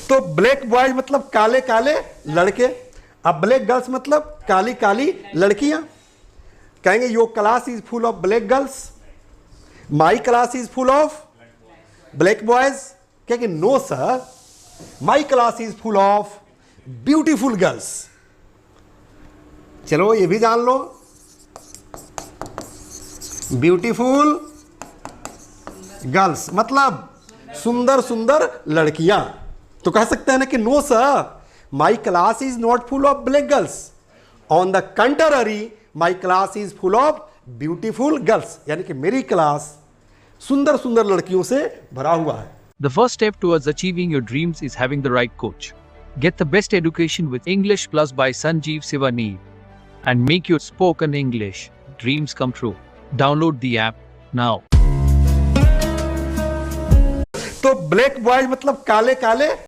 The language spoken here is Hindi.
तो ब्लैक बॉयज मतलब काले काले लड़के, अब ब्लैक गर्ल्स मतलब काली काली लड़कियां। कहेंगे your class is full of black girls, my class is full of black boys. कहेंगे no sir, my class is full of beautiful girls. चलो ये भी जान लो, ब्यूटीफुल गर्ल्स मतलब सुंदर सुंदर लड़कियां। तो कह सकते हैं ना कि no sir, my class is not full of black girls, on the contrary my class is full of beautiful girls. यानी कि मेरी क्लास सुंदर सुंदर लड़कियों से भरा हुआ है। The first step towards achieving your dreams is having the right coach. Get the best education with English Plus by Sanjeev Sivaneer and make your spoken English dreams come true. Download the app now. तो ब्लैक बॉयज मतलब काले काले